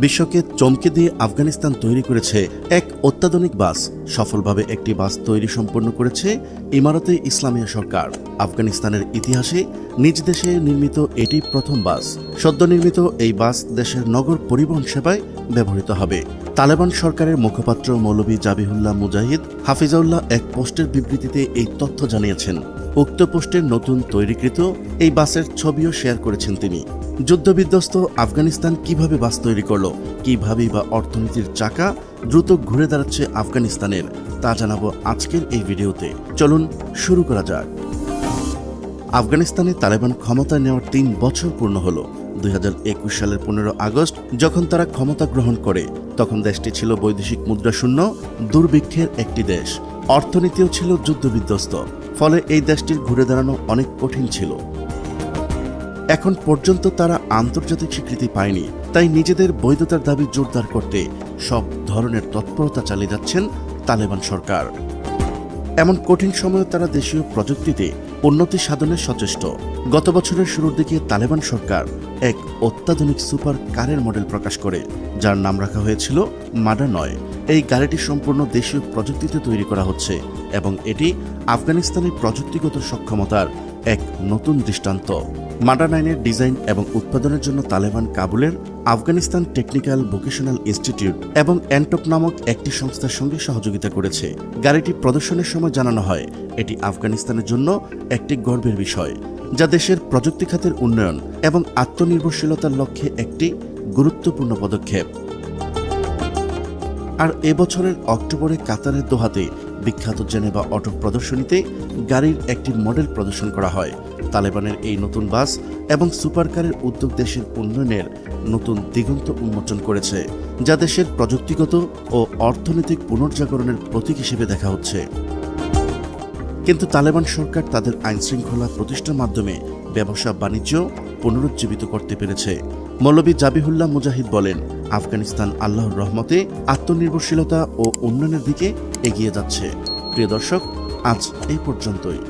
বিশ্বকে চমকে দিয়ে আফগানিস্তান তৈরি করেছে এক অত্যাধুনিক বাস। সফলভাবে একটি বাস তৈরি সম্পন্ন করেছে ইমারতে ইসলামিয়া সরকার। আফগানিস্তানের ইতিহাসে নিজ দেশে নির্মিত এটি প্রথম বাস। সদ্য নির্মিত এই বাস দেশের নগর পরিবহন সেবায় ব্যবহৃত হবে। তালেবান সরকারের মুখপাত্র মৌলভী জাবিহুল্লাহ মুজাহিদ হাফিজাউল্লাহ এক পোস্টের বিবৃতিতে এই তথ্য জানিয়েছেন। উক্ত পোস্টের নতুন তৈরিকৃত এই বাসের ছবিও শেয়ার করেছেন তিনি। যুদ্ধবিধ্বস্ত আফগানিস্তান কিভাবে বাস তৈরি করলো, কিভাবেই বা অর্থনীতির চাকা দ্রুত ঘুরে দাঁড়াচ্ছে আফগানিস্তানের, তা জানাবো আজকের এই ভিডিওতে। চলুন শুরু করা যাক। আফগানিস্তানে তালেবান ক্ষমতায় নেওয়ার 3 বছর পূর্ণ হলো। 2021 সালের 15 আগস্ট যখন তারা ক্ষমতা গ্রহণ করে, তখন দেশটি ছিল বৈদেশিক মুদ্রাশূন্য, দুর্ভিক্ষের একটি দেশ। অর্থনীতিও ছিল যুদ্ধবিধ্বস্ত, ফলে এই দেশটির ঘুরে দাঁড়ানো অনেক কঠিন ছিল। এখন পর্যন্ত তারা আন্তর্জাতিক স্বীকৃতি পায়নি, তাই নিজেদের বৈধতার দাবি জোরদার করতে সব ধরনের তৎপরতা চালিয়ে যাচ্ছেন তালেবান সরকার। এমন কঠিন সময়ে তারা দেশীয় প্রযুক্তিতে উন্নতি সাধনে সচেষ্ট। গত বছরের শুরুর দিকে তালেবান সরকার এক অত্যাধুনিক সুপার কারের মডেল প্রকাশ করে, যার নাম রাখা হয়েছিল মাডা 9। এই গাড়িটি সম্পূর্ণ দেশীয় প্রযুক্তিতে তৈরি করা হচ্ছে এবং এটি আফগানিস্তানের প্রযুক্তিগত সক্ষমতার এক নতুন দৃষ্টান্ত। মাডা 9-এর ডিজাইন এবং উৎপাদনের জন্য তালেবান কাবুলের আফগানিস্তান টেকনিক্যাল ভোকেশনাল ইনস্টিটিউট এবং অ্যান্টক নামক একটি সংস্থার সঙ্গে সহযোগিতা করেছে। গাড়িটি প্রদর্শনের সময় জানানো হয়, এটি আফগানিস্তানের জন্য একটি গর্বের বিষয়, যা দেশের প্রযুক্তি খাতের উন্নয়ন এবং আত্মনির্ভরশীলতার লক্ষ্যে একটি গুরুত্বপূর্ণ পদক্ষেপ। আর এবছরের অক্টোবরে কাতারের দোহাতে বিখ্যাত জেনেভা অটো প্রদর্শনীতে গাড়ির একটি মডেল প্রদর্শন করা হয়। তালেবানের এই নতুন বাস এবং সুপারকারের উদ্যোগ দেশের উন্নয়নের নতুন দিগন্ত উন্মোচন করেছে, যা দেশের প্রযুক্তিগত ও অর্থনৈতিক পুনর্জাগরণের প্রতীক হিসেবে দেখা হচ্ছে। কিন্তু তালেবান সরকার তাদের আইনশৃঙ্খলা প্রতিষ্ঠার মাধ্যমে ব্যবসা বাণিজ্য পুনরুজ্জীবিত করতে পেরেছে। মৌলভী জাবিহুল্লাহ মুজাহিদ বলেন, আফগানিস্তান আল্লাহর রহমতে আত্মনির্ভরশীলতা ও উন্নয়নের দিকে এগিয়ে যাচ্ছে। প্রিয় দর্শক, আজ এই পর্যন্তই।